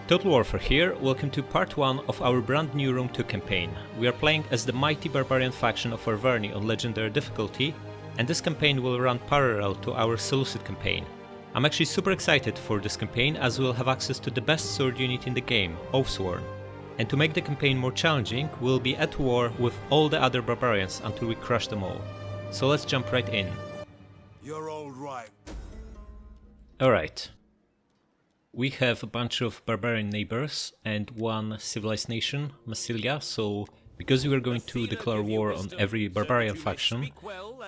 Total Warfare here, welcome to part 1 of our brand new Rome 2 campaign. We are playing as the mighty barbarian faction of Arverni on legendary difficulty, and this campaign will run parallel to our Seleucid campaign. I'm actually super excited for this campaign as we'll have access to the best sword unit in the game, Oathsworn. And to make the campaign more challenging, we'll be at war with all the other barbarians until we crush them all. So let's jump right in. You're all right. Alright. We have a bunch of barbarian neighbors and one civilized nation, Massilia, so because we are going to declare war on every barbarian faction,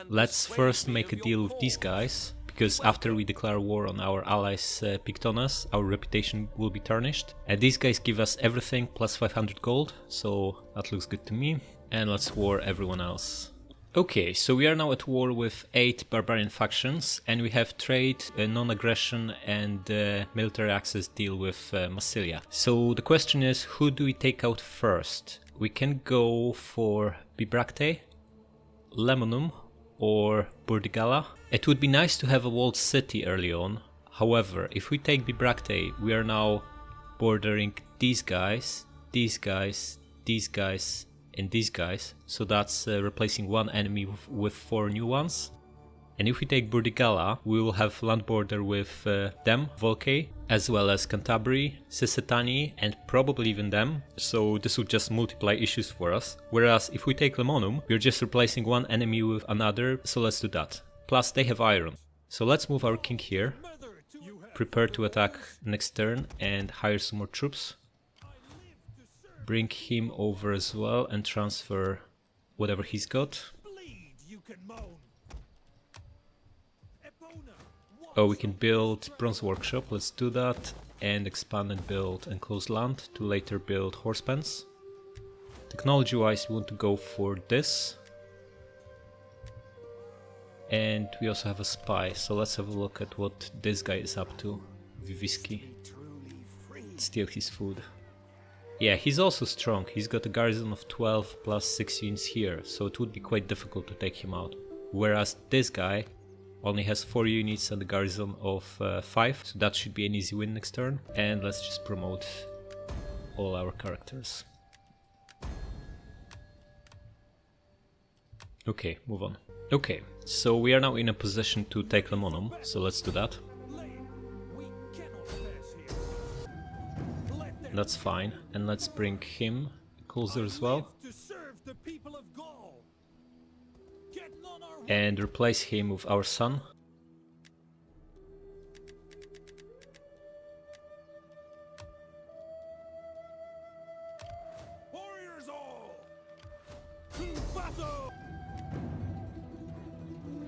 let's first make a deal with these guys, because after we declare war on our allies Pictones, our reputation will be tarnished. And these guys give us everything plus 500 gold, so that looks good to me. And let's war everyone else. Okay, so we are now at war with 8 barbarian factions, and we have trade, non-aggression and military access deal with Massilia. So the question is, who do we take out first? We can go for Bibracte, Lemonum or Burdigala. It would be nice to have a walled city early on. However, if we take Bibracte, we are now bordering these guys, these guys, these guys, and these guys, so that's replacing one enemy with 4 new ones. And if we take Burdigala, we will have land border with them, Volcae, as well as Cantabria, Cicetani, and probably even them, so this would just multiply issues for us. Whereas if we take Lemonum, we're just replacing one enemy with another, so let's do that. Plus they have iron. So let's move our king here, prepare to attack next turn and hire some more troops. Bring him over as well and transfer whatever he's got. Oh, we can build bronze workshop, let's do that. And expand and build enclosed land to later build horse pens. Technology wise we want to go for this. And we also have a spy, so let's have a look at what this guy is up to. Vivisci. Steal his food. Yeah, he's also strong. He's got a garrison of 12 plus 6 units here, so it would be quite difficult to take him out. Whereas this guy only has 4 units and a garrison of 5, so that should be an easy win next turn. And let's just promote all our characters. Okay, move on. Okay, so we are now in a position to take Lemonum, so let's do that. That's fine, and let's bring him closer as well. And replace him with our son.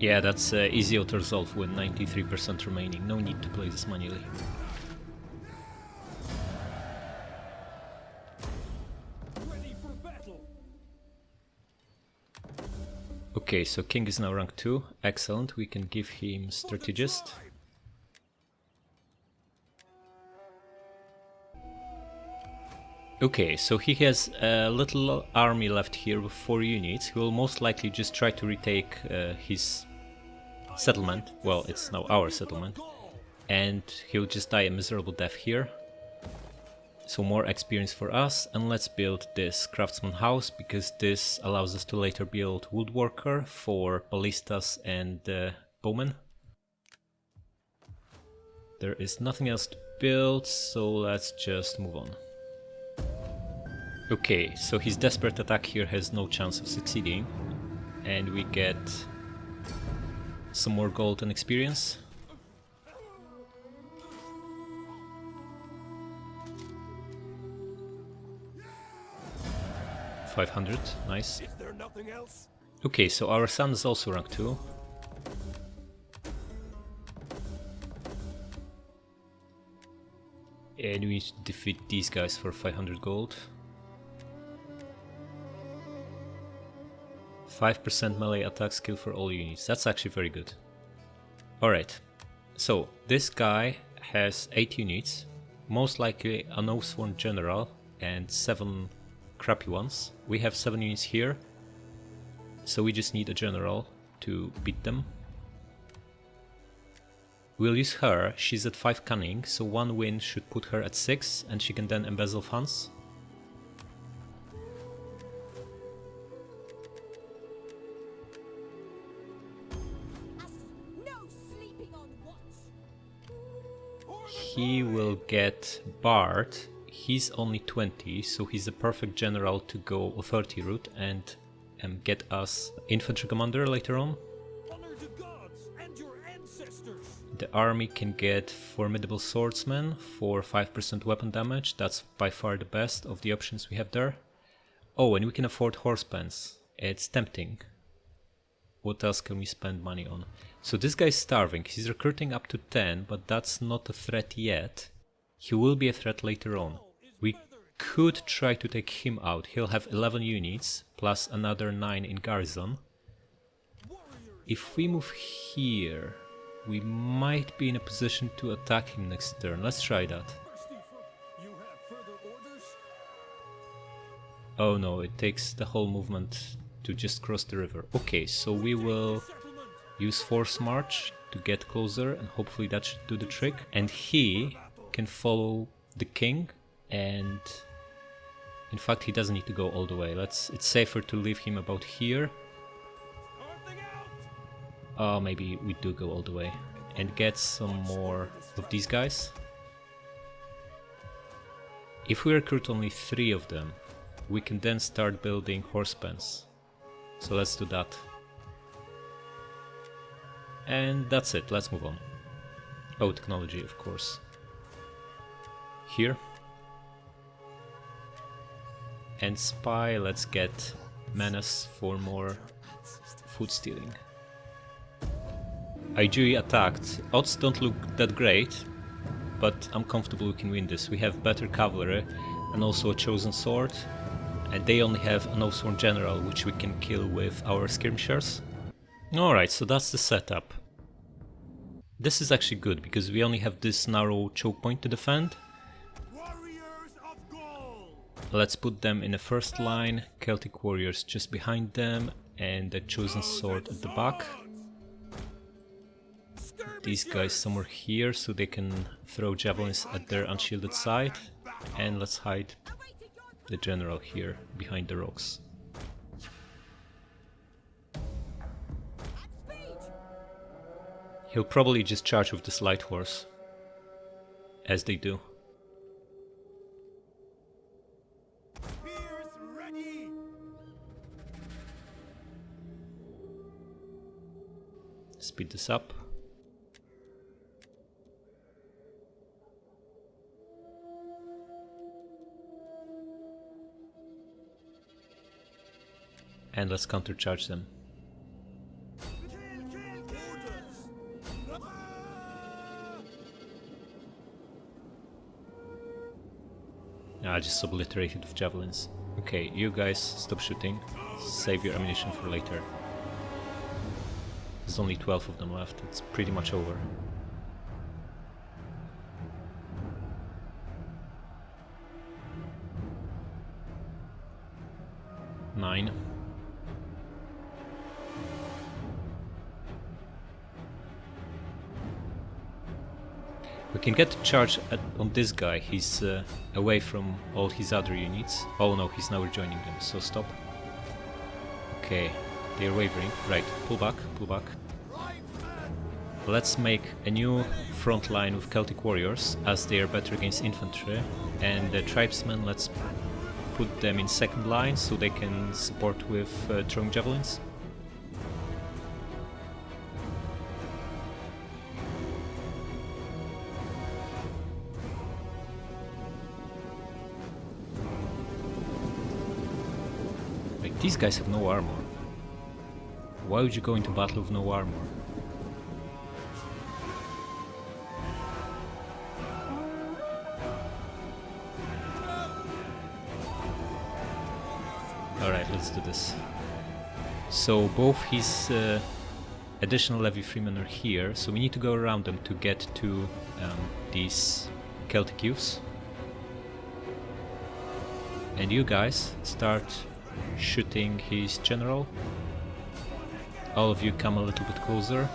Yeah, that's easy auto-resolve with 93% remaining, no need to play this manually. Okay, so king is now rank 2, excellent, we can give him strategist. Okay, so he has a little army left here with 4 units. He will most likely just try to retake his settlement, well, it's now our settlement, and he'll just die a miserable death here. So more experience for us, and let's build this craftsman house, because this allows us to later build woodworker for ballistas and bowmen. There is nothing else to build, so let's just move on. Okay, so his desperate attack here has no chance of succeeding, and we get some more gold and experience. $500, nice. Okay, so our son is also rank 2. And we need to defeat these guys for 500 gold. 5% melee attack skill for all units, that's actually very good. Alright, so this guy has 8 units, most likely an Oathsworn general and 7 crappy ones. We have 7 units here, so we just need a general to beat them. We'll use her. She's at 5 cunning, so 1 win should put her at 6, and she can then embezzle funds. He will get Bard. He's only 20, so he's a perfect general to go authority route and get us infantry commander later on. Honor to gods and your ancestors. The army can get formidable swordsman for 5% weapon damage. That's by far the best of the options we have there. Oh, and we can afford horse pens. It's tempting. What else can we spend money on? So this guy's starving. He's recruiting up to 10, but that's not a threat yet. He will be a threat later on. We could try to take him out. He'll have 11 units, plus another 9 in garrison. If we move here, we might be in a position to attack him next turn. Let's try that. Oh no, it takes the whole movement to just cross the river. Okay, so we will use Force March to get closer, and hopefully that should do the trick. And he can follow the king, and in fact he doesn't need to go all the way. It's safer to leave him about here. Oh, maybe we do go all the way and get some more of these guys. If we recruit only 3 of them, we can then start building horse pens. So let's do that. And that's it, let's move on. Oh, technology, of course. Here. And spy, let's get menace for more food stealing. Aedui attacked. Odds don't look that great, but I'm comfortable we can win this. We have better cavalry and also a chosen sword, and they only have an Oathsworn general, which we can kill with our skirmishers. Alright, so that's the setup. This is actually good, because we only have this narrow choke point to defend. Let's put them in the first line, Celtic warriors just behind them, and the chosen sword at the back. These guys somewhere here, so they can throw javelins at their unshielded side. And let's hide the general here, behind the rocks. He'll probably just charge with this light horse, as they do. Speed this up. And let's countercharge them. I just obliterated with javelins. Okay, you guys stop shooting. Save your ammunition for later. There's only 12 of them left. It's pretty much over. Nine. We can get a charge on this guy. He's away from all his other units. Oh no, he's now rejoining them, so stop. Okay, they're wavering. Right, pull back, pull back. Let's make a new front line with Celtic warriors, as they are better against infantry. And the tribesmen, let's put them in second line, so they can support with throwing javelins. These guys have no armor. Why would you go into battle with no armor? Alright, let's do this. So both his additional levy freemen are here, so we need to go around them to get to these Celtic youths. And you guys start shooting his general. All of you come a little bit closer.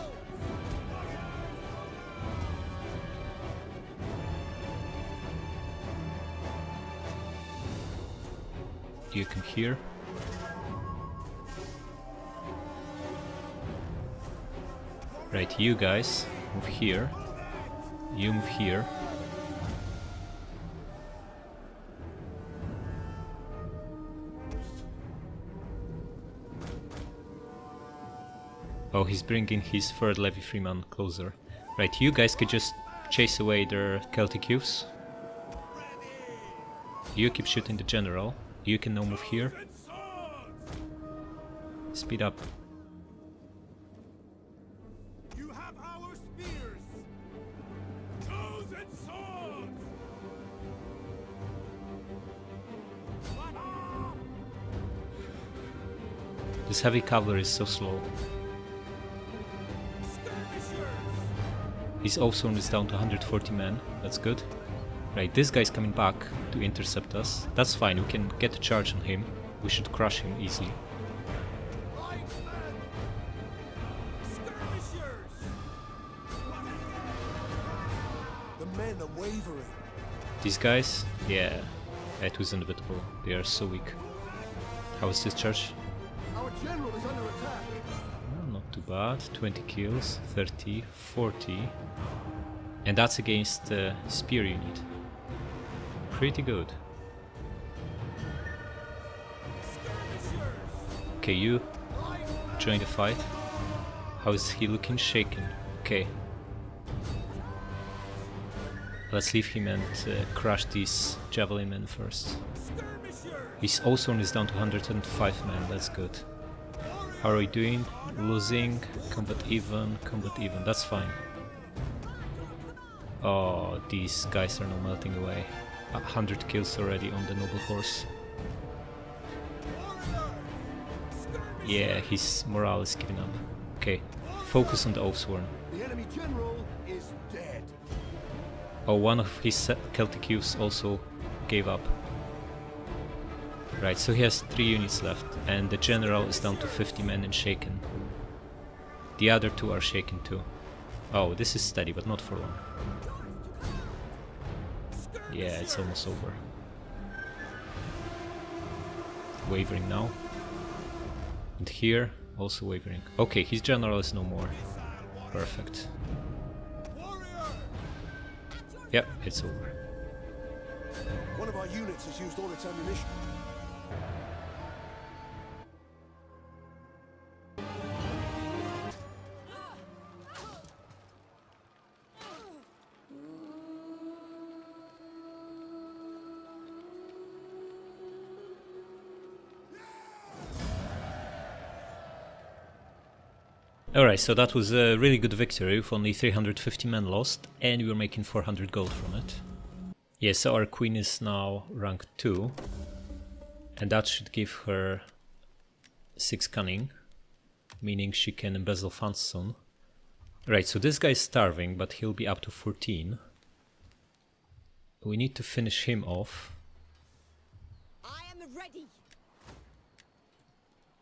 You come here. Right, you guys move here. You move here. Oh, he's bringing his third Levy Freeman closer. Right, you guys could just chase away their Celtic youths. You keep shooting the general. You can now move here. Speed up. You have our spears. Chosen swords. This heavy cavalry is so slow. His Oathsworn is down to 140 men. That's good. Right, this guy's coming back to intercept us. That's fine, we can get a charge on him. We should crush him easily. The men are wavering. These guys? Yeah, it was inevitable. They are so weak. How is this charge? Our general is under attack. Oh, not too bad. 20 kills, 30, 40. And that's against the spear unit. Pretty good. Okay, you join the fight. How is he looking? Shaken. Okay. Let's leave him and crush these javelin men first. His Oathsworn is down to 105 men, that's good. How are we doing? Losing, combat even, that's fine. Oh, these guys are now melting away. 100 kills already on the noble horse. Yeah, his morale is giving up. Okay, focus on the Oathsworn. The enemy general is dead. Oh, one of his Celtic youths also gave up. Right, so he has 3 units left, and the general is down to 50 men and shaken. The other 2 are shaken too. Oh, this is steady, but not for long. Yeah, it's almost over. Wavering now. And here, also wavering. Okay, his general is no more. Perfect. Yep, it's over. One of our units has used all its ammunition. Alright, so that was a really good victory with only 350 men lost, and we were making 400 gold from it. Yeah, so our queen is now rank 2, and that should give her 6 cunning, meaning she can embezzle funds soon. Right, so this guy is starving, but he'll be up to 14. We need to finish him off. I am ready.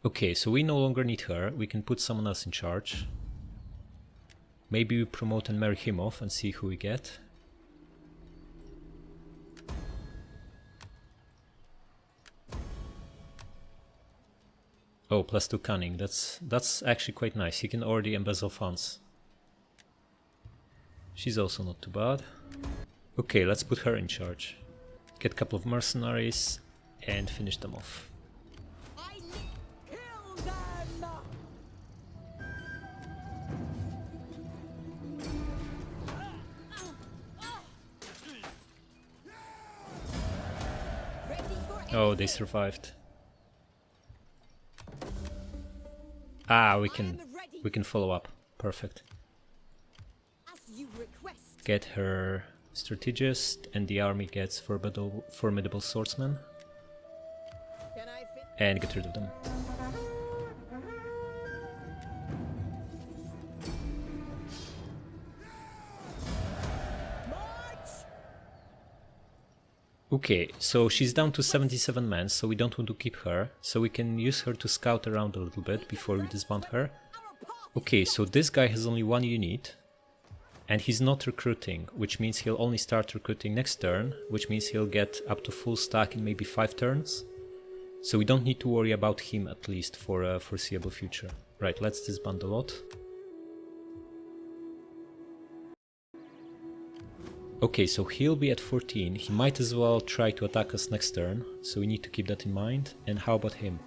Okay, so we no longer need her, we can put someone else in charge. Maybe we promote and marry him off and see who we get. Oh, +2 cunning, that's actually quite nice, he can already embezzle funds. She's also not too bad. Okay, let's put her in charge. Get a couple of mercenaries and finish them off. Oh, they survived. Ah, we can follow up. Perfect. Get her strategist, and the army gets formidable swordsmen. And get rid of them. Okay, so she's down to 77 men, so we don't want to keep her, so we can use her to scout around a little bit before we disband her. Okay, so this guy has only 1 unit, and he's not recruiting, which means he'll only start recruiting next turn, which means he'll get up to full stack in maybe 5 turns. So we don't need to worry about him, at least for a foreseeable future. Right, let's disband a lot. Okay, so he'll be at 14. He might as well try to attack us next turn, so we need to keep that in mind. And how about him?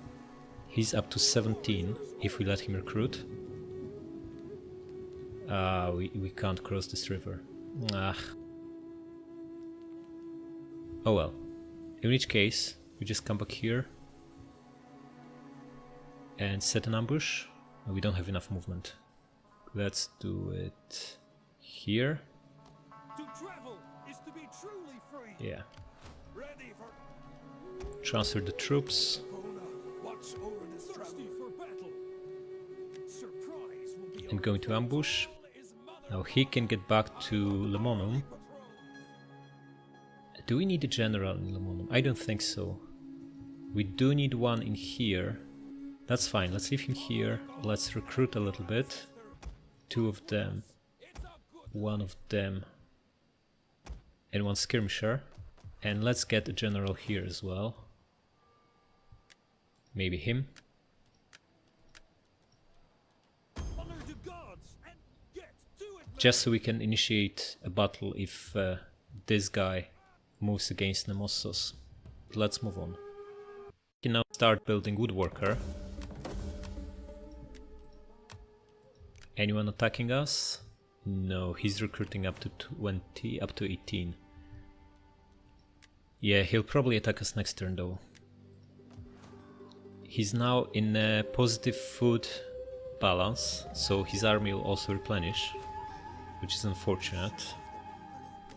He's up to 17 if we let him recruit. We can't cross this river. Ah. Oh well. In which case, we just come back here and set an ambush. We don't have enough movement. Let's do it here. To travel is to be truly free. Yeah. Ready for Transfer the troops. what's over this travel for battle. Surprise will be And going to ambush. Now he can get back to Lemonum. Do we need a general in Lemonum? I don't think so. We do need one in here. That's fine, let's leave him here. Let's recruit a little bit. 2 of them. 1 of them. And 1 skirmisher. And let's get a general here as well. Maybe him. Just so we can initiate a battle if this guy moves against Nemossos. Let's move on. We can now start building woodworker. Anyone attacking us? No, he's recruiting up to 20, up to 18. Yeah, he'll probably attack us next turn though. He's now in a positive food balance, so his army will also replenish, which is unfortunate.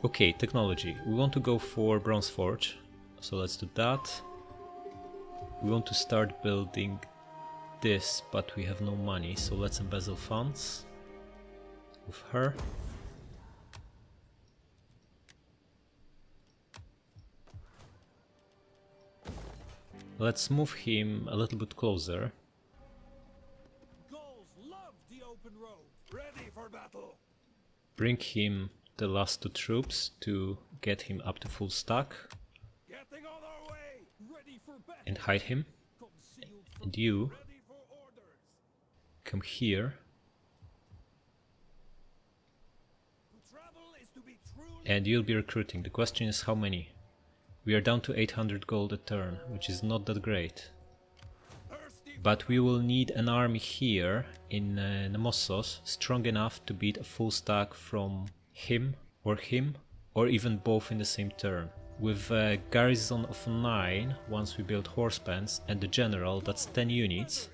Okay, technology. We want to go for Bronze Forge, so let's do that. We want to start building this, but we have no money, so let's embezzle funds with her. Let's move him a little bit closer. Gauls love the open road. Ready for battle. Bring him the last 2 troops to get him up to full stack. Getting on our way. Ready for battle. And hide him. Concealed And you ready for orders. come here. To travel is to be truly And you'll be recruiting. The question is how many? We are down to 800 gold a turn, which is not that great. thirsty. But we will need an army here in Nemossos strong enough to beat a full stack from him, or even both in the same turn. With a garrison of 9, once we build horse pens, and the general, that's 10 units,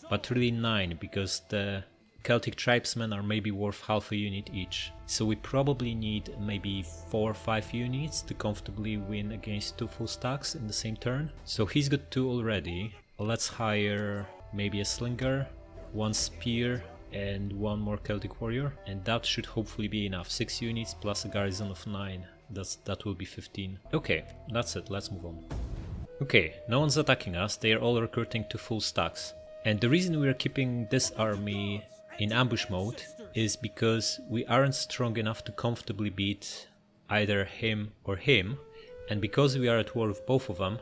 but really 9, because the Celtic tribesmen are maybe worth half a unit each. So we probably need maybe 4 or 5 units to comfortably win against 2 full stacks in the same turn. So he's got 2 already. Let's hire maybe a slinger, 1 spear, and 1 more Celtic warrior, and that should hopefully be enough. 6 units plus a garrison of 9. That will be 15. Okay, that's it, let's move on. Okay, no one's attacking us, they are all recruiting to full stacks. And the reason we are keeping this army in ambush mode is because we aren't strong enough to comfortably beat either him or him, and because we are at war with both of them,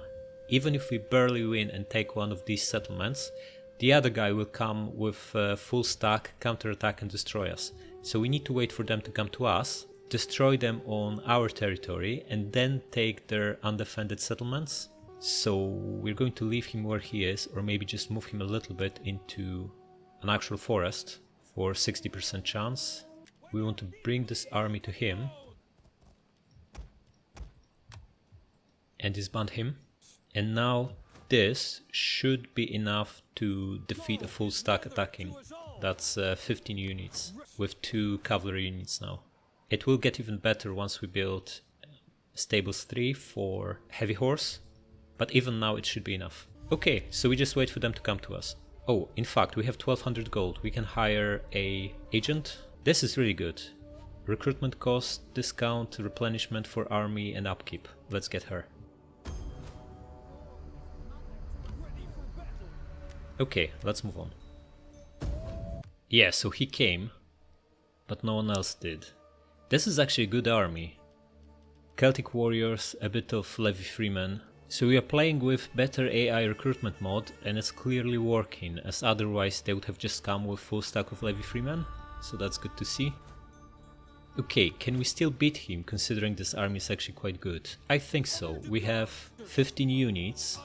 even if we barely win and take one of these settlements, the other guy will come with full stack, counterattack and destroy us. So we need to wait for them to come to us, destroy them on our territory, and then take their undefended settlements. So we're going to leave him where he is, or maybe just move him a little bit into an actual forest for 60% chance. We want to bring this army to him and disband him. And now this should be enough to defeat a full stack attacking. That's 15 units with 2 cavalry units now. It will get even better once we build stables 3 for heavy horse, but even now it should be enough. Okay, so we just wait for them to come to us. Oh, in fact, we have 1200 gold. We can hire a agent. This is really good. Recruitment cost, discount, replenishment for army and upkeep. Let's get her. Okay, let's move on. Yeah, so he came, but no one else did. This is actually a good army. Celtic warriors, a bit of levy freemen, So we are playing with Better AI Recruitment mod, and it's clearly working, as otherwise they would have just come with full stack of Levy Freemen, so that's good to see. Okay, can we still beat him, considering this army is actually quite good? I think so. We have 15 units,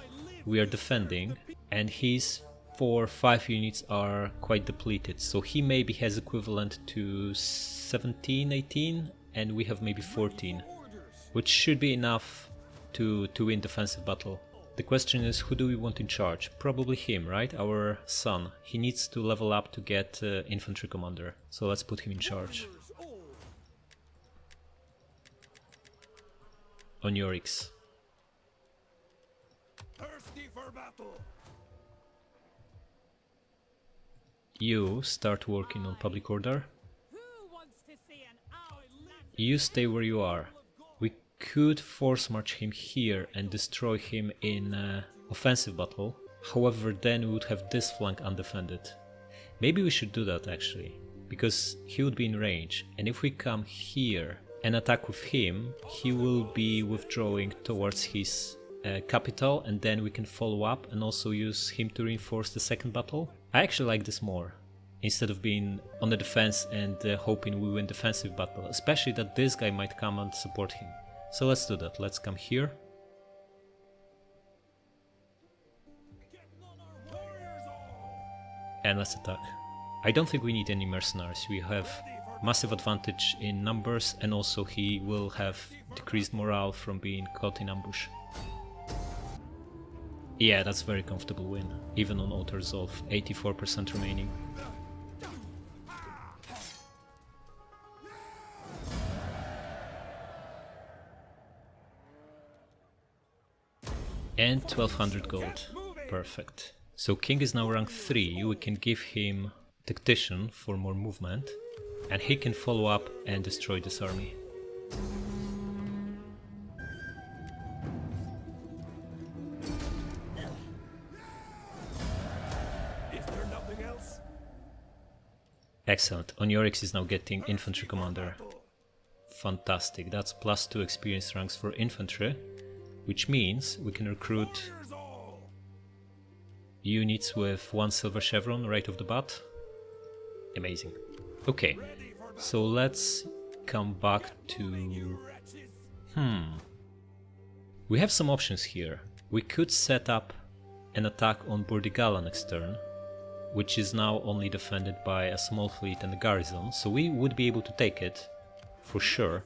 we are defending, and his 4-5 units are quite depleted, so he maybe has equivalent to 17, 18, and we have maybe 14, which should be enough to win defensive battle. The question is, who do we want in charge? Probably him, right? Our son. He needs to level up to get infantry commander, so let's put him in charge. On Yorix. Thirsty for battle. You start working on public order. Who wants to see an owl laugh? You stay where you are. We could force march him here and destroy him in offensive battle. However, then we would have this flank undefended. Maybe we should do that actually, because he would be in range, and if we come here and attack with him, he will be withdrawing towards his capital, and then we can follow up and also use him to reinforce the second battle. I actually like this more, instead of being on the defense and hoping we win defensive battle, especially that this guy might come and support him. So let's do that. Let's come here. And let's attack. I don't think we need any mercenaries. We have massive advantage in numbers, and also he will have decreased morale from being caught in ambush. Yeah, that's a very comfortable win, even on auto-resolve, 84% remaining. And 1200 gold, perfect. So King is now rank 3, we can give him Tactician for more movement, and he can follow up and destroy this army. Is there nothing else? Excellent, Onyorix is now getting infantry commander. Fantastic, that's +2 experience ranks for infantry, which means we can recruit units with 1 silver chevron right off the bat. Amazing. Okay, so let's come back to... We have some options here. We could set up an attack on Burdigala next turn, which is now only defended by a small fleet and a garrison, so we would be able to take it, for sure.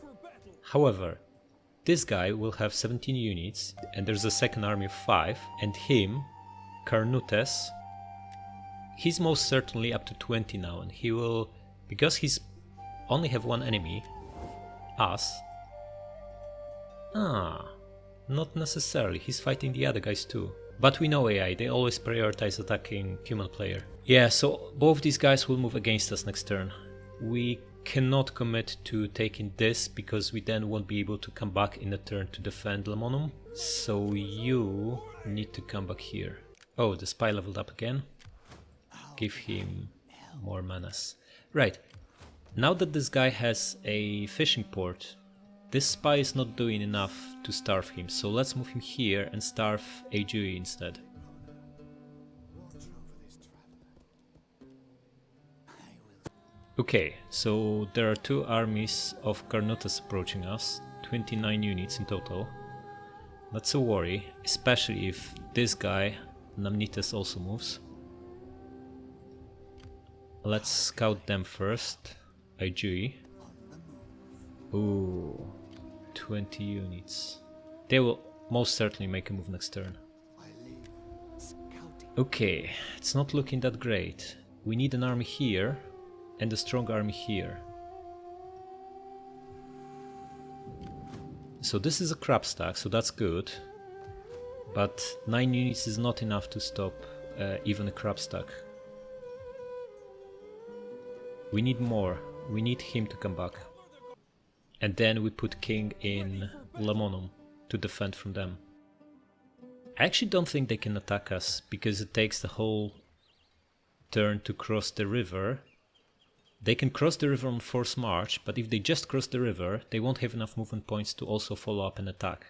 However, this guy will have 17 units, and there's a second army of 5, and him, Carnutes, he's most certainly up to 20 now, and he will, because he's only have one enemy, us. Not necessarily, he's fighting the other guys too. But we know AI, they always prioritize attacking human player. Yeah, so both these guys will move against us next turn. We cannot commit to taking this, because we then won't be able to come back in a turn to defend Lemonum. So you need to come back here. Oh, the spy leveled up again. Give him more menace. Right, now that this guy has a fishing port, this spy is not doing enough to starve him, so let's move him here and starve Aedui instead. Okay, so there are 2 armies of Carnutes approaching us, 29 units in total. That's a worry, especially if this guy, Namnites, also moves. Let's scout them first. Aedui. Ooh, 20 units. They will most certainly make a move next turn. Okay, it's not looking that great. We need an army here and a strong army here. So this is a crab stack, so that's good. But 9 units is not enough to stop even a crab stack. We need more. We need him to come back. And then we put King in Lemonum to defend from them. I actually don't think they can attack us, because it takes the whole turn to cross the river. They can cross the river on forced march, but if they just cross the river, they won't have enough movement points to also follow up and attack.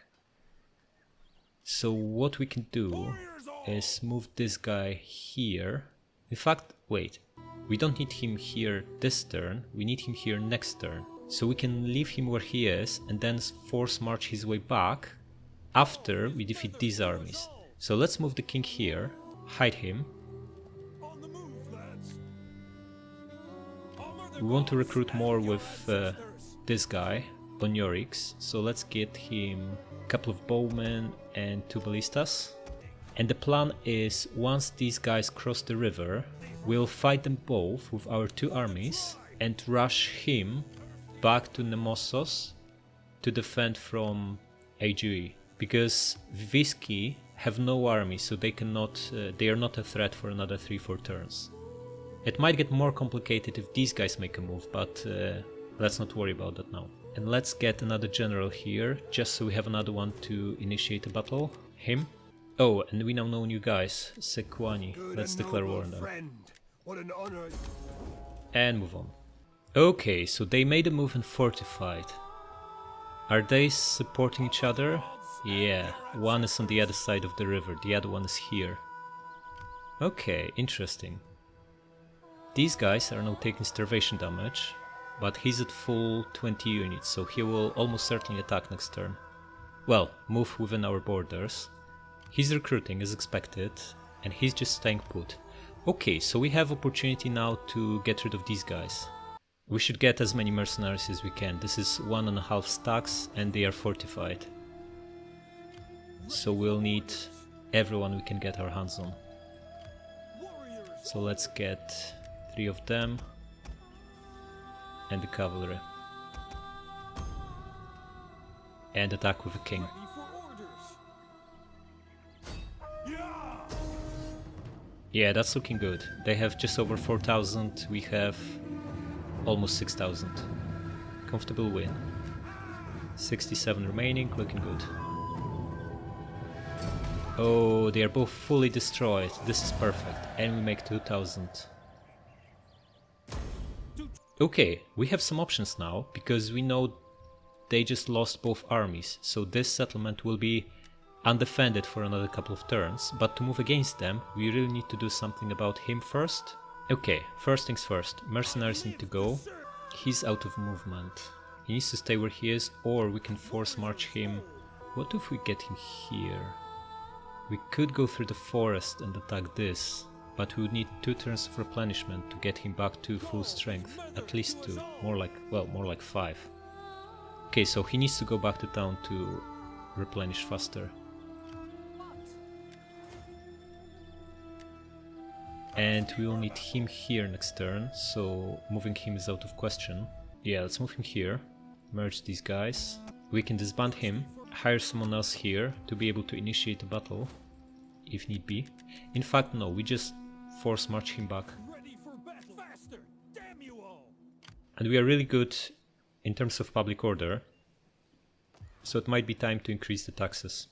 So what we can do Warriors all! is move this guy here. In fact, wait, we don't need him here this turn, we need him here next turn. So we can leave him where he is and then force march his way back after we defeat these armies. So let's move the king here, hide him. On the move, lads! Armor the We want to gods recruit and more your with ancestors. this guy, Onyorix. So let's get him a couple of bowmen and 2 ballistas. And the plan is, once these guys cross the river, we'll fight them both with our 2 armies and rush him back to Nemossos to defend from Aedui. Because Vivisci have no army, so they are not a threat for another 3-4 turns. It might get more complicated if these guys make a move, but let's not worry about that now. And let's get another general here, just so we have another one to initiate a battle. Him. Oh, and we now know new guys. Sequani. Good Let's and declare war noble on them. friend. What an honor. And move on. Okay, so they made a move and fortified. Are they supporting each other? Yeah, one is on the other side of the river, the other one is here. Okay, interesting. These guys are now taking starvation damage, but he's at full 20 units, so he will almost certainly attack next turn. Well, move within our borders. He's recruiting as expected, and he's just staying put. Okay, so we have opportunity now to get rid of these guys. We should get as many mercenaries as we can. This is 1.5 stacks and they are fortified. So we'll need everyone we can get our hands on. Warriors! So let's get 3 of them and the cavalry. And attack with a king. Ready for orders. Yeah! Yeah, that's looking good. They have just over 4,000, we have almost 6,000. Comfortable win. 67 remaining, looking good. Oh, they are both fully destroyed. This is perfect. And we make 2,000. Okay, we have some options now, because we know they just lost both armies. So this settlement will be undefended for another couple of turns. But to move against them, we really need to do something about him first. Okay, first things first. Mercenaries need to go. He's out of movement. He needs to stay where he is, or we can force march him. What if we get him here? We could go through the forest and attack this, but we would need 2 turns of replenishment to get him back to full strength. At least 2, more like 5. Okay, so he needs to go back to town to replenish faster. And we will need him here next turn, so moving him is out of question. Yeah, let's move him here, merge these guys. We can disband him, hire someone else here to be able to initiate a battle, if need be. In fact, no, we just force march him back. Ready for battle. Faster! Damn you all! And we are really good in terms of public order, so it might be time to increase the taxes.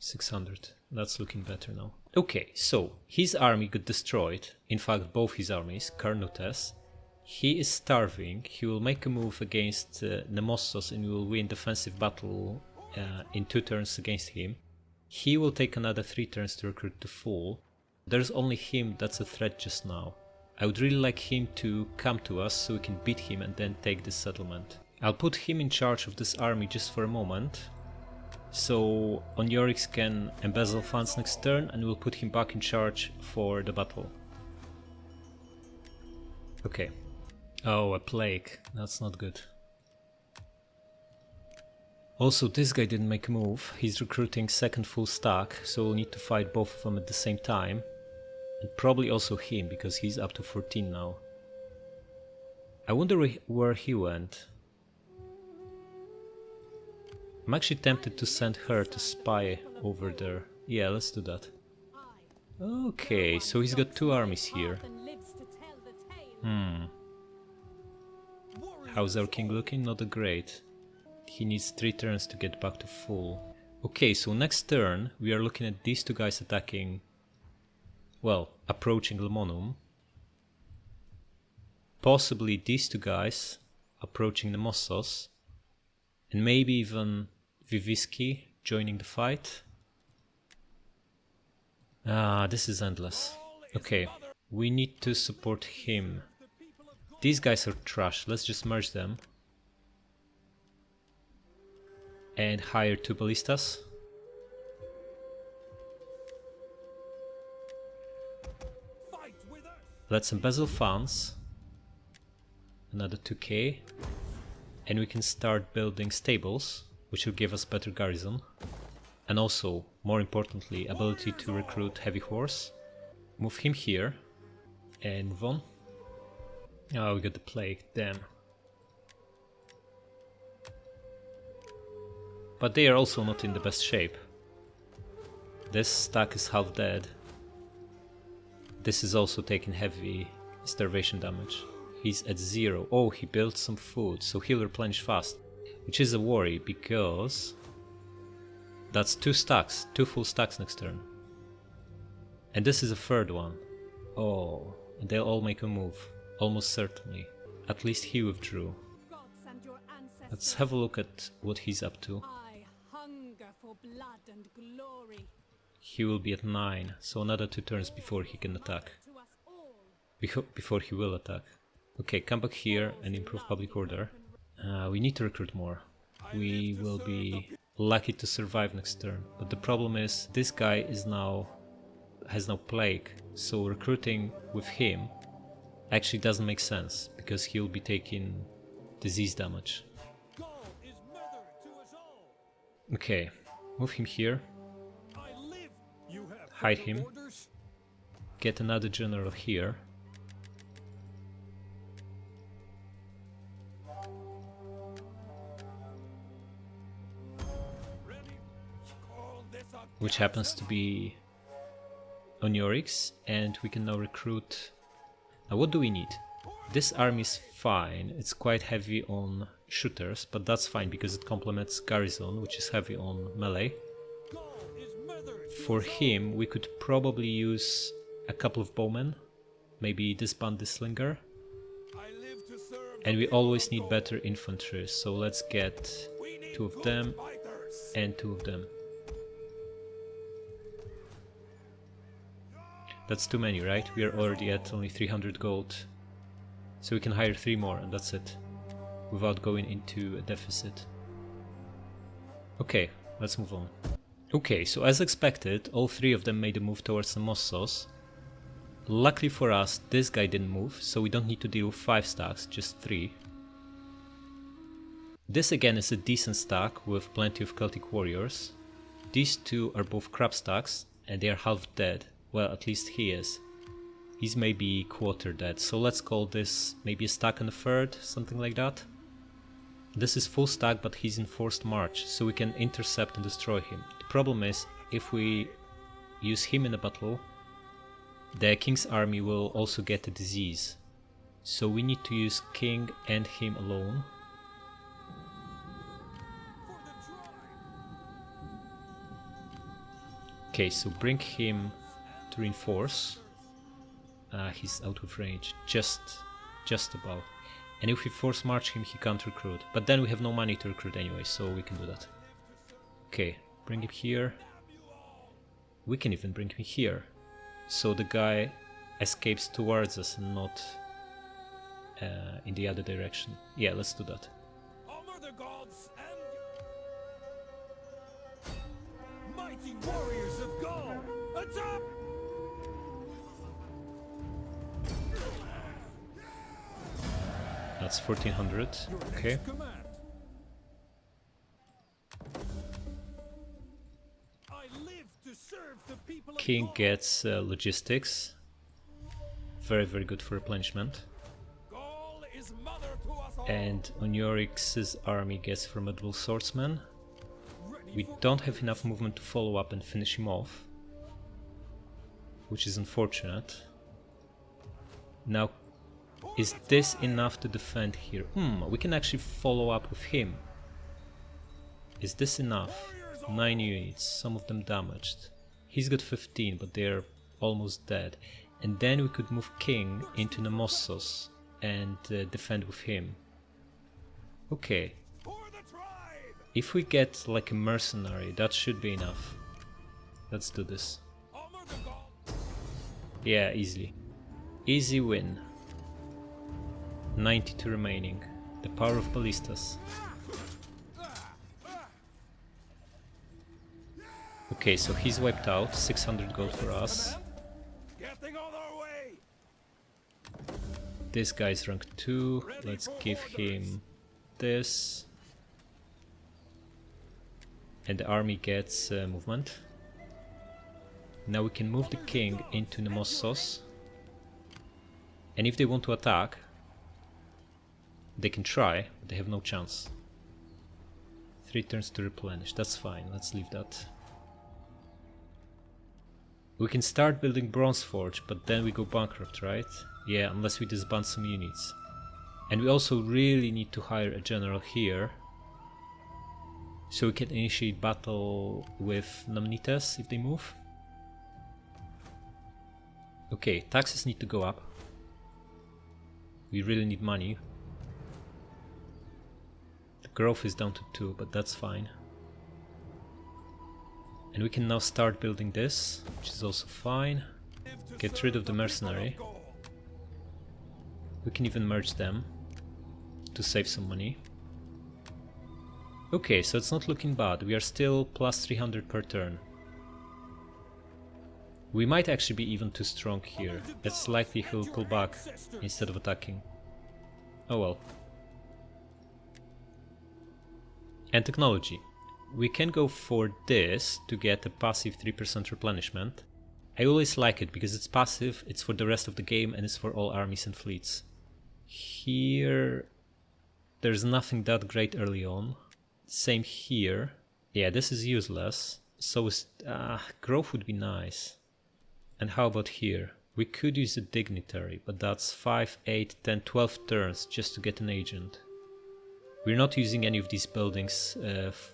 600, that's looking better now. Okay, so his army got destroyed, in fact both his armies, Carnutes. He is starving, he will make a move against Nemossos and we will win defensive battle in 2 turns against him. He will take another 3 turns to recruit to full. There's only him that's a threat just now. I would really like him to come to us so we can beat him and then take this settlement. I'll put him in charge of this army just for a moment, so Onyorix can embezzle funds next turn and we'll put him back in charge for the battle. Okay. Oh, a plague. That's not good. Also, this guy didn't make a move. He's recruiting second full stack, so we'll need to fight both of them at the same time. And probably also him, because he's up to 14 now. I wonder where he went. I'm actually tempted to send her to spy over there. Yeah, let's do that. Okay, so he's got 2 armies here. How's our king looking? Not that great. He needs 3 turns to get back to full. Okay, so next turn we are looking at these 2 guys attacking, well, approaching Lemonum. Possibly these 2 guys approaching Nemossos. And maybe even Vivisci joining the fight. Ah, this is endless. Okay, we need to support him. These guys are trash, let's just merge them. And hire 2 ballistas. Fight with us. Let's embezzle funds. Another 2k. And we can start building stables, which will give us better garrison. And also, more importantly, ability to recruit heavy horse. Move him here. And move on. Oh, we got the plague, damn. But they are also not in the best shape. This stack is half dead. This is also taking heavy starvation damage. He's at 0. Oh, he built some food, so he'll replenish fast. Which is a worry, because that's 2 stacks, 2 full stacks next turn. And this is a 3rd one. Oh, and they'll all make a move, almost certainly. At least he withdrew. Gods and your ancestors. Let's have a look at what he's up to. I hunger for blood and glory. He will be at 9, so another 2 turns before he can attack. To us all. Before he will attack. Okay, come back here and improve public order. We need to recruit more. We will be lucky to survive next turn. But the problem is, this guy has now plague, so recruiting with him actually doesn't make sense, because he'll be taking disease damage. Gaul is mother to us all. Okay, move him here, I live. You have hide further him, orders? get another general here. Ready? Call this a Which happens to be Oniorix, and we can now recruit. Now what do we need? This army is fine, it's quite heavy on shooters, but that's fine because it complements garrison, which is heavy on melee. Gaul is mother to For us all. him, we could probably use a couple of bowmen, maybe disband the slinger, I live to serve and the we people always of need Gaul. better infantry, so let's get We need 2 of good them fighters. and 2 of them. That's too many, right? We are already at only 300 gold. So we can hire 3 more and that's it. Without going into a deficit. Okay, let's move on. Okay, so as expected, all 3 of them made a move towards Nemossos. Luckily for us, this guy didn't move, so we don't need to deal with 5 stacks, just 3. This again is a decent stack with plenty of Celtic warriors. These 2 are both crab stacks and they are half dead. Well, at least he is. He's maybe quarter dead, so let's call this maybe a stack and a third, something like that. This is full stack, but he's in forced march, so we can intercept and destroy him. The problem is, if we use him in a battle, the king's army will also get a disease. So we need to use king and him alone. Okay, so bring him to reinforce. He's out of range, just about. And if we force march him, he can't recruit. But then we have no money to recruit anyway, so we can do that. Okay, bring him here. We can even bring him here. So the guy escapes towards us and not in the other direction. Yeah, let's do that. Honor the gods and mighty warriors of Gaul. Attack! That's 1400. Okay. Command. I live to serve the people of King Gaul. gets logistics. Very, very good for replenishment. Gaul is mother to us all. And Oniorix's army gets formidable swordsmen. Ready We for don't have enough movement to follow up and finish him off, which is unfortunate. Now, is this enough to defend here? We can actually follow up with him. Is this enough? 9 units, some of them damaged. He's got 15, but they're almost dead. And then we could move King into Nemossos and defend with him. Okay, for the tribe. If we get like a mercenary, that should be enough. Let's do this. Yeah, easily. Easy win. 92 remaining. The power of ballistas. Okay, so he's wiped out. 600 gold for us. Getting on our way. This guy's rank 2. Let's give him this. And the army gets movement. Now we can move the king into Nemossos. And if they want to attack, they can try, but they have no chance. 3 turns to replenish, that's fine, let's leave that. We can start building Bronze Forge, but then we go bankrupt, right? Yeah, unless we disband some units. And we also really need to hire a general here. So we can initiate battle with Namnites if they move. Okay, taxes need to go up. We really need money. The growth is down to 2, but that's fine. And we can now start building this, which is also fine. Get rid of the mercenary. We can even merge them to save some money. Okay, so it's not looking bad. We are still plus 300 per turn. We might actually be even too strong here. It's likely he'll pull back instead of attacking. Oh well. And technology. We can go for this to get a passive 3% replenishment. I always like it because it's passive, it's for the rest of the game, and it's for all armies and fleets. Here there's nothing that great early on. Same here. Yeah, this is useless. So is, growth would be nice. And how about here? We could use a dignitary, but that's 5, 8, 10, 12 turns just to get an agent. We're not using any of these buildings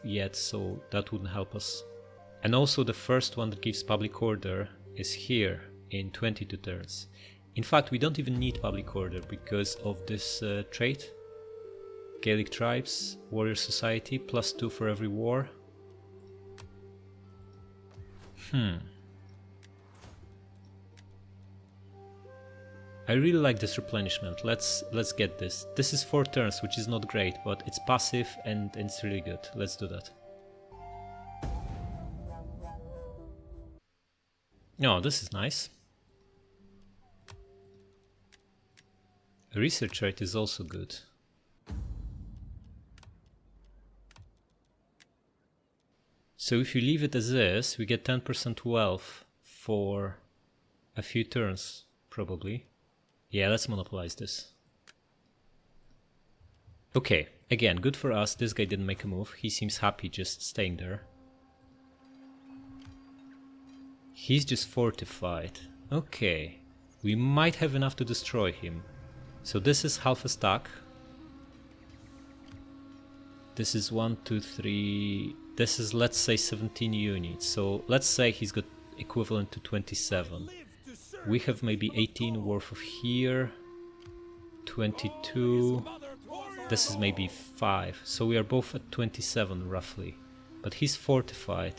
yet, so that wouldn't help us. And also the first one that gives public order is here in 22 turns. In fact, we don't even need public order because of this trait. Gaelic tribes, warrior society, +2 for every war. I really like this replenishment. Let's get this. This is 4 turns, which is not great, but it's passive and it's really good. Let's do that. Oh, this is nice. A research rate is also good. So if you leave it as is, we get 10% wealth for a few turns, probably. Yeah, let's monopolize this. Okay, again, good for us. This guy didn't make a move. He seems happy just staying there. He's just fortified. Okay, we might have enough to destroy him. So this is half a stack. This is 1, 2, 3... This is, let's say, 17 units. So let's say he's got equivalent to 27. We have maybe 18 worth of here, 22, this is maybe 5, so we are both at 27 roughly, but he's fortified.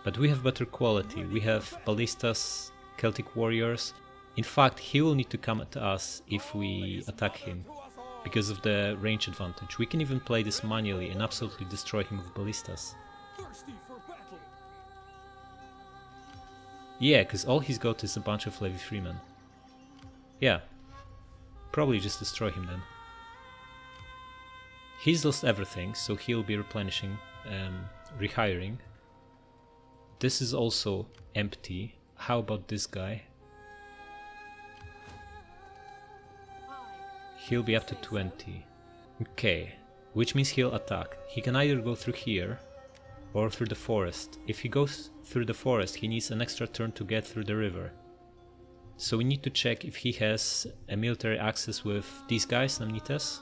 But we have better quality, we have ballistas, Celtic warriors. In fact, he will need to come at us if we attack him, because of the range advantage. We can even play this manually and absolutely destroy him with ballistas. Yeah, because all he's got is a bunch of Levy freemen. Yeah, probably just destroy him then. He's lost everything, so he'll be replenishing, rehiring. This is also empty. How about this guy? He'll be up to 20. Okay, which means he'll attack. He can either go through here or through the forest. If he goes through the forest, he needs an extra turn to get through the river. So we need to check if he has a military access with these guys, Namnites.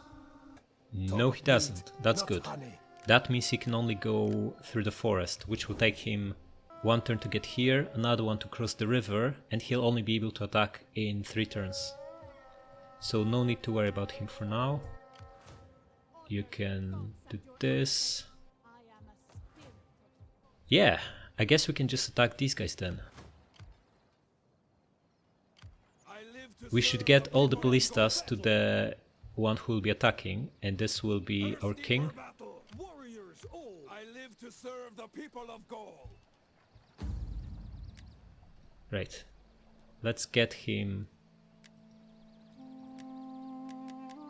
No, he doesn't. That's good. That means he can only go through the forest, which will take him 1 turn to get here, another one to cross the river, and he'll only be able to attack in 3 turns. So no need to worry about him for now. You can do this. I am a spirit. Yeah, I guess we can just attack these guys then. We should get all the ballistas to the one who will be attacking, and this will be our king. Warriors all. I live to serve the people of Gaul. Right. Let's get him.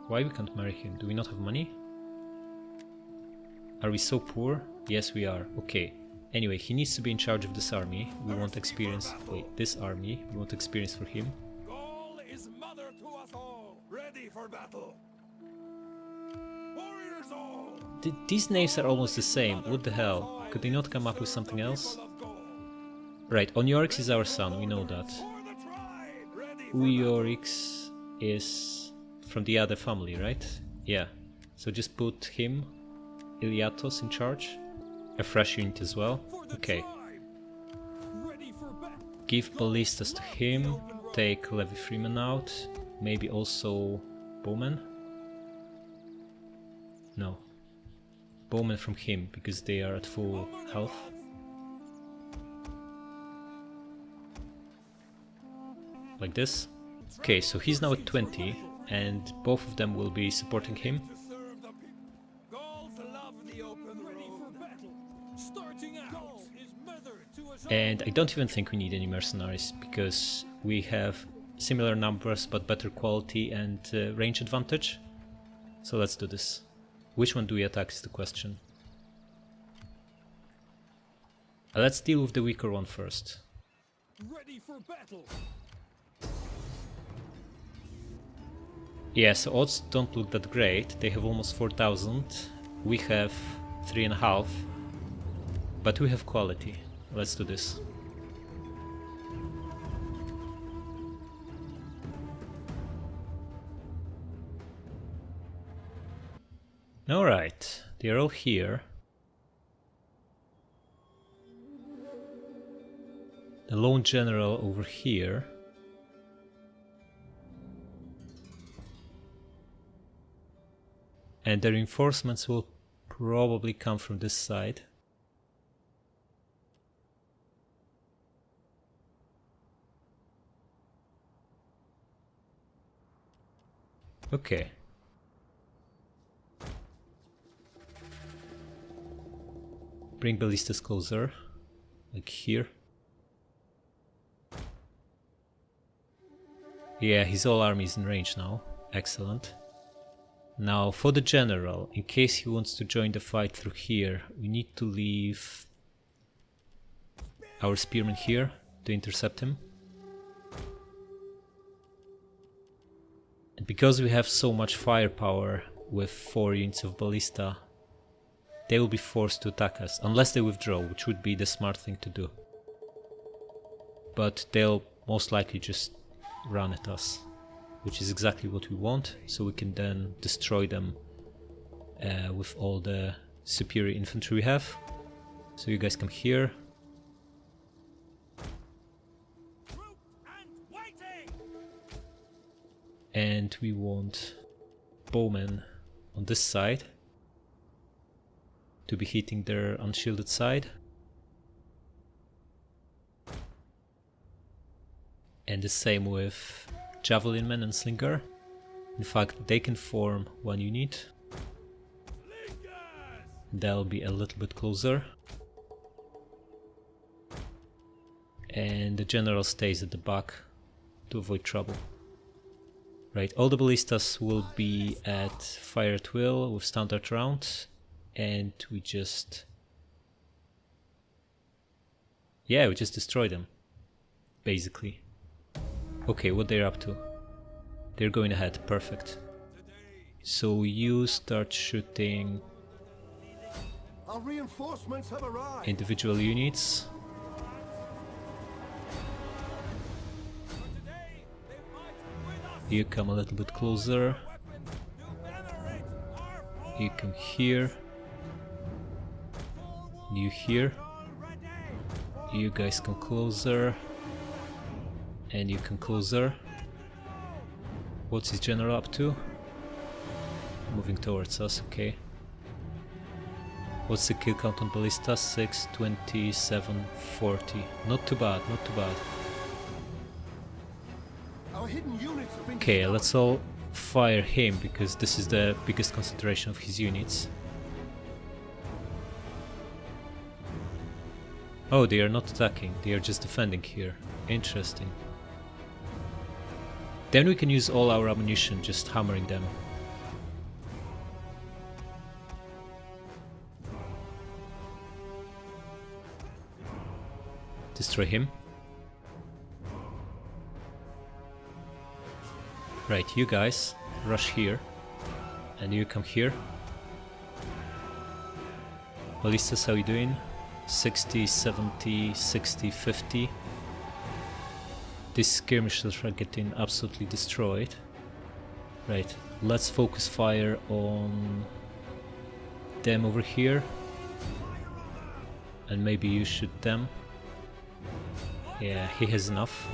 Why we can't marry him? Do we not have money? Are we so poor? Yes, we are. Okay. Anyway, he needs to be in charge of this army. We want experience. Wait, this army. We want experience for him. Gaul is mother to us all. Ready for battle. Warriors all. These names are almost the same. What the hell? Could they not come up with something else? Right, Oniorix is our son, we know that. For the tribe. Ready for Uiorix is from the other family, right? Yeah. So just put him, Iliatos, in charge. A fresh unit as well. Okay. ready for battle. Give ballistas to him. Take Levi Freeman out. Maybe also Bowman? No. Bowman from him, because they are at full health. Like this. Okay, so he's now at 20, and both of them will be supporting him. To serve the people. Gauls love the open ready for battle. Starting out. Gaul is mother to us all. And I don't even think we need any mercenaries, because we have similar numbers but better quality and range advantage. So let's do this. Which one do we attack is the question. Let's deal with the weaker one first. Ready for battle. Yeah, so odds don't look that great. They have almost 4,000. We have 3.5. But we have quality. Let's do this. Alright, they're all here. The lone general over here. And the reinforcements will probably come from this side. Okay. Bring ballistas closer, like here. Yeah, his whole army is in range now. Excellent. Now, for the general, in case he wants to join the fight through here, we need to leave our spearmen here to intercept him. And because we have so much firepower with 4 units of ballista, they will be forced to attack us, unless they withdraw, which would be the smart thing to do. But they'll most likely just run at us, which is exactly what we want, so we can then destroy them with all the superior infantry we have. So you guys come here. And we want bowmen on this side to be hitting their unshielded side. And the same with javelin men and slinger. In fact, they can form one unit. They'll be a little bit closer. And the general stays at the back to avoid trouble. Right, all the ballistas will be at fire at will with standard rounds. And we just... yeah, we just destroy them, basically. Okay, what they're up to. They're going ahead, perfect. So you start shooting Our reinforcements have arrived. individual units. You come a little bit closer. You come here. You here. You guys come closer. And you come closer. What's his general up to? moving towards us, okay. What's the kill count on ballista? 6, 27, 40. Not too bad, not too bad. Our hidden units have been Okay, discovered. let's all fire him because this is the biggest concentration of his units. Oh, they are not attacking, they are just defending here. Interesting. Then we can use all our ammunition just hammering them. Destroy him. Right, you guys rush here. And you come here. Ballistas, how you doing? 60, 70, 60, 50. These skirmishers are getting absolutely destroyed. Right, let's focus fire on them over here. And maybe you shoot them. Yeah, he has enough.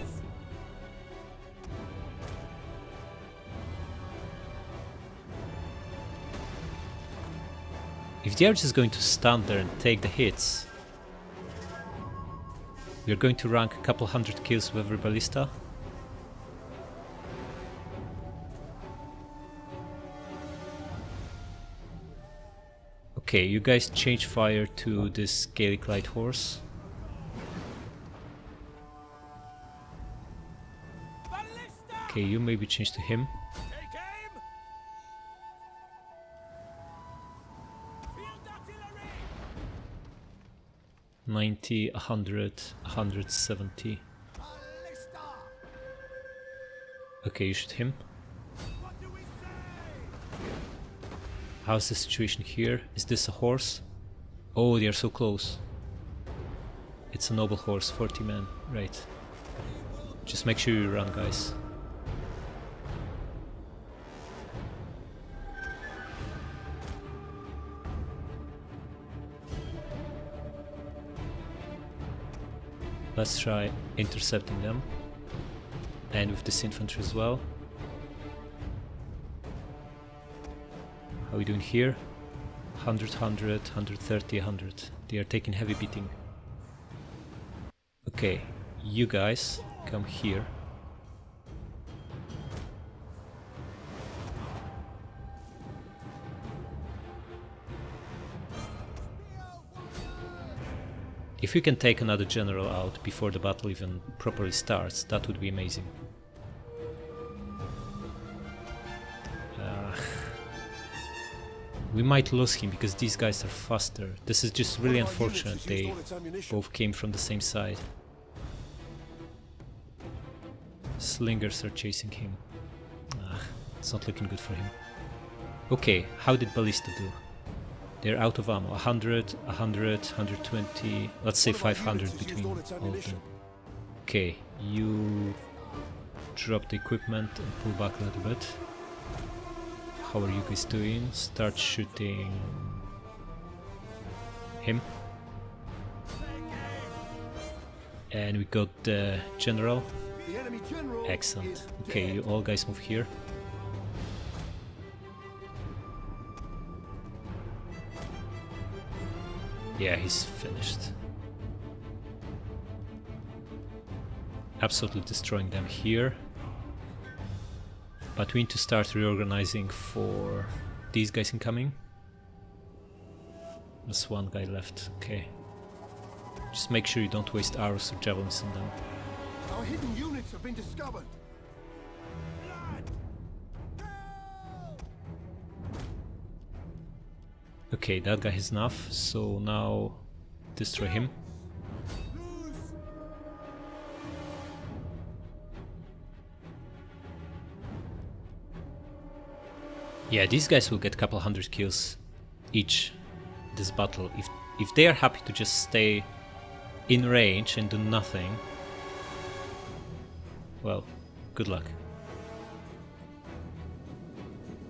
If they are just going to stand there and take the hits, we are going to rank a couple hundred kills with every ballista. Okay, you guys change fire to this Gaelic Light Horse. Okay, you maybe change to him. Take aim! Field artillery! 90, 100, 170. Ballista! Okay, you shoot him. What do we say? How's the situation here? Is this a horse? Oh, they are so close. It's a noble horse, 40 men. Right. Just make sure you run, guys. Let's try intercepting them. And with this infantry as well. How are we doing here? 100, 100, 130, 100. They are taking heavy beating. Okay, you guys come here. If we can take another general out before the battle even properly starts, that would be amazing. We might lose him because these guys are faster. This is just really One of our units unfortunate has used they all its ammunition. both came from the same side. Slingers are chasing him. It's not looking good for him. Okay, how did Ballista do? They're out of ammo. 100, 100, 120, let's say One of our 500 units has between used all its all of ammunition. them. Okay, you drop the equipment and pull back a little bit. How are you guys doing? Start shooting him. And we got the general. The enemy general Excellent. is Okay, dead. you all guys move here. Yeah, he's finished. Absolutely destroying them here. But we need to start reorganizing for these guys incoming. There's one guy left, okay. Just make sure you don't waste arrows or javelins on them. Our hidden units have been discovered. Okay, that guy has enough, so now destroy him. Yeah, these guys will get a couple hundred kills each this battle. If they are happy to just stay in range and do nothing, well, good luck.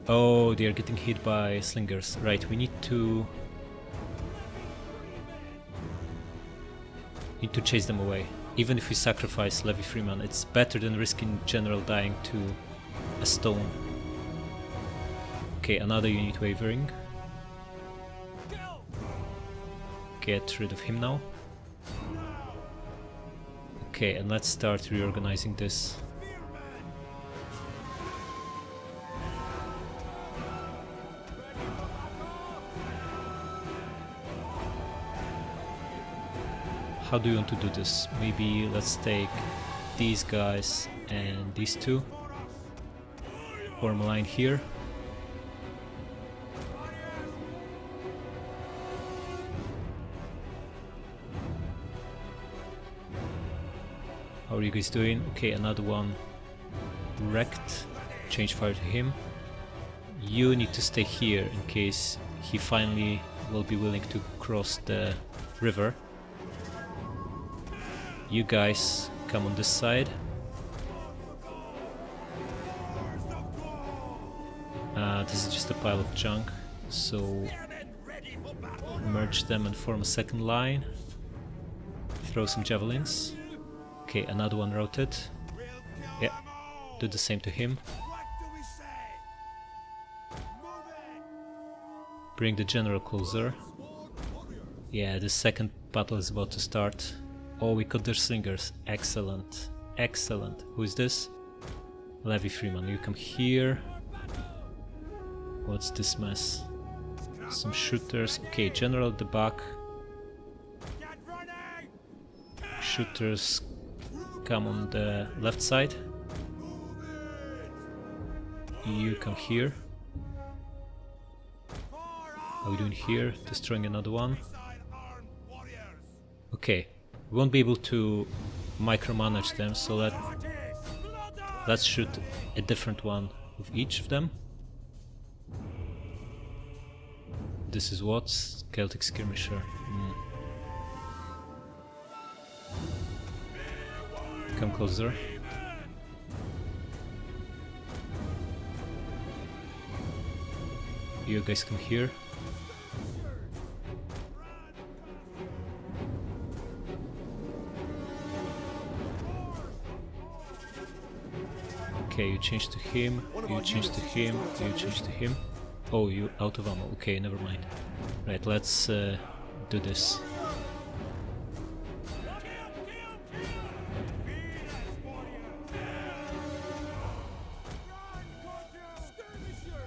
Oh, they are getting hit by slingers. Right, we need to chase them away. Even if we sacrifice Levy Freeman, it's better than risking General dying to a stone. Okay, another unit wavering. Get rid of him now. Okay, and let's start reorganizing this. How do you want to do this? Maybe let's take these guys and these two. Form a line here. How are you guys doing? Okay, another one wrecked. Change fire to him. You need to stay here in case he finally will be willing to cross the river. You guys come on this side. This is just a pile of junk, so merge them and form a second line. Throw some javelins. Okay, another one routed. Yeah, do the same to him. Bring the general closer. Yeah, the second battle is about to start. Oh, we cut their slingers. Excellent. Excellent. Who is this? Levy Freeman, you come here. What's this mess? Some shooters. Okay, general at the back. Shooters come on the left side. You come here. How are we doing here? Destroying another one. Okay, we won't be able to micromanage them, so let's shoot a different one of each of them. This is what? Celtic Skirmisher. Come closer. You guys come here. Okay, you change to him, you change to him, you change to him. Oh, you out of ammo. Okay, never mind. Right, let's do this.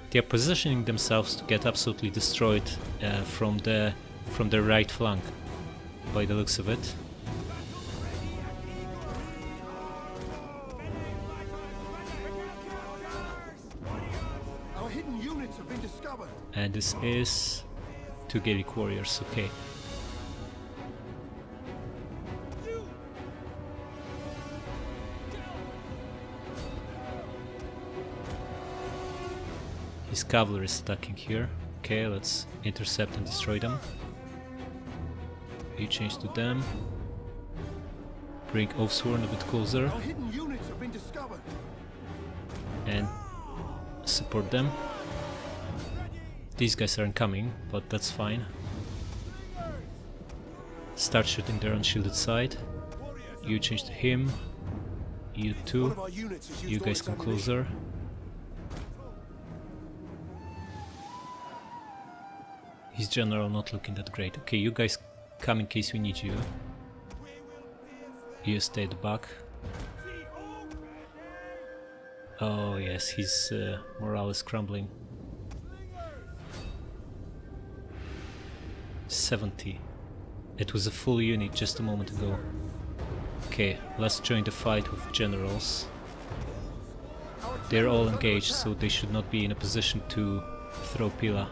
They are positioning themselves to get absolutely destroyed from the right flank, by the looks of it. Our hidden units have been discovered. And this is two Gaelic warriors. Okay. His cavalry is attacking here. Okay, let's intercept and destroy them. You change to them. Bring Oathsworn a bit closer. Our hidden units have been discovered. And support them. These guys aren't coming, but that's fine. Start shooting their unshielded side. You change to him. You too. One of our units has used You all guys its come ammunition. closer. His general not looking that great. Okay, you guys come in case we need you. You stay at the back. Oh yes, his morale is crumbling. 70. It was a full unit just a moment ago. Okay, let's join the fight with generals. They're all engaged, so they should not be in a position to throw Pila.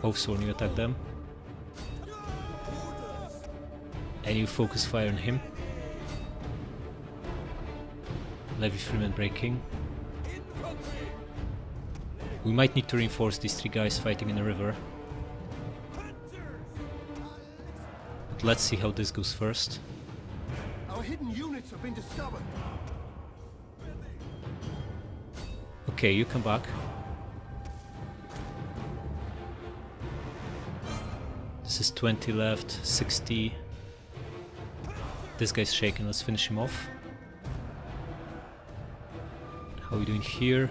Oathsworn, you attack them. And you focus fire on him. Levy Freeman breaking. We might need to reinforce these three guys fighting in the river. But let's see how this goes first. Our hidden units have been discovered. Okay, you come back. This is 20 left, 60. This guy's shaken, let's finish him off. How are we doing here?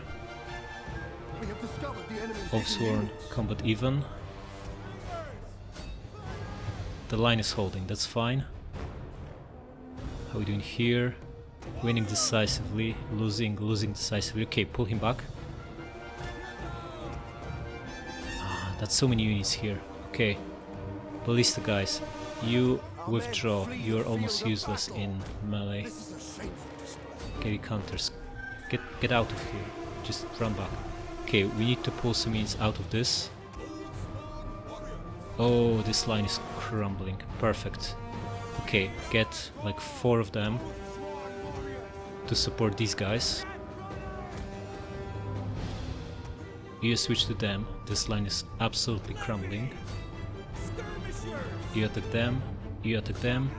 We have discovered the enemy's Offsworn combat even. The line is holding, that's fine. How are we doing here? Winning decisively, losing decisively. Okay, pull him back. Ah, that's so many units here. Okay. Ballista guys, you withdraw. You're almost useless in melee. This is a shameful display. Okay, counters. Get out of here. Just run back. Okay, we need to pull some units out of this. Oh, this line is crumbling. Perfect. Okay, get like 4 of them to support these guys. You switch to them. This line is absolutely crumbling. You attack them. You attack them.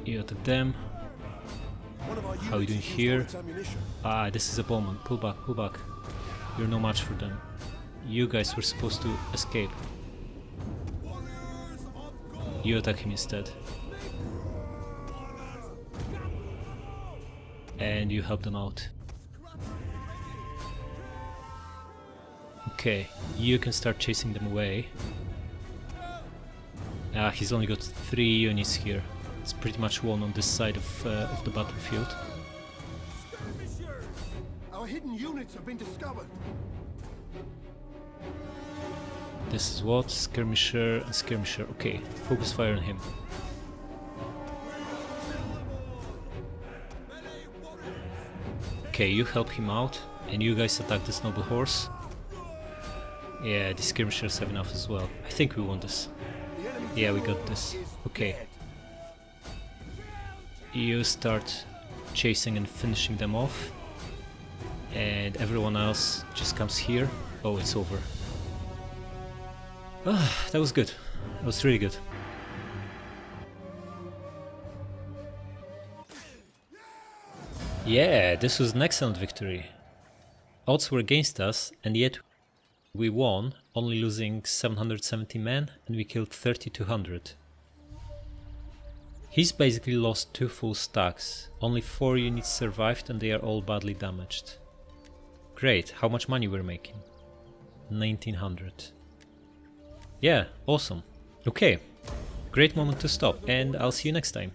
You attack them. How are you doing here? Ah, this is a bowman. Pull back, pull back. You're no match for them. You guys were supposed to escape. You attack him instead. And you help them out. Okay, you can start chasing them away. Ah, he's only got 3 units here. It's pretty much one on this side of the battlefield. Our hidden units have been discovered. This is what? Skirmisher and skirmisher. Okay, focus fire on him. Okay, you help him out, and you guys attack this noble horse. Yeah, the skirmishers have enough as well. I think we won this. Yeah, we got this. Okay. You start chasing and finishing them off. And everyone else just comes here. Oh, it's over. Ah, that was good. That was really good. Yeah, this was an excellent victory. Odds were against us, and yet we won, only losing 770 men, and we killed 3200. He's basically lost 2 full stacks. Only 4 units survived, and they are all badly damaged. Great, how much money we're making? 1900. Yeah, awesome. Okay, great moment to stop, and I'll see you next time.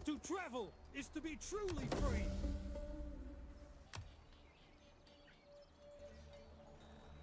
To travel is to be truly free.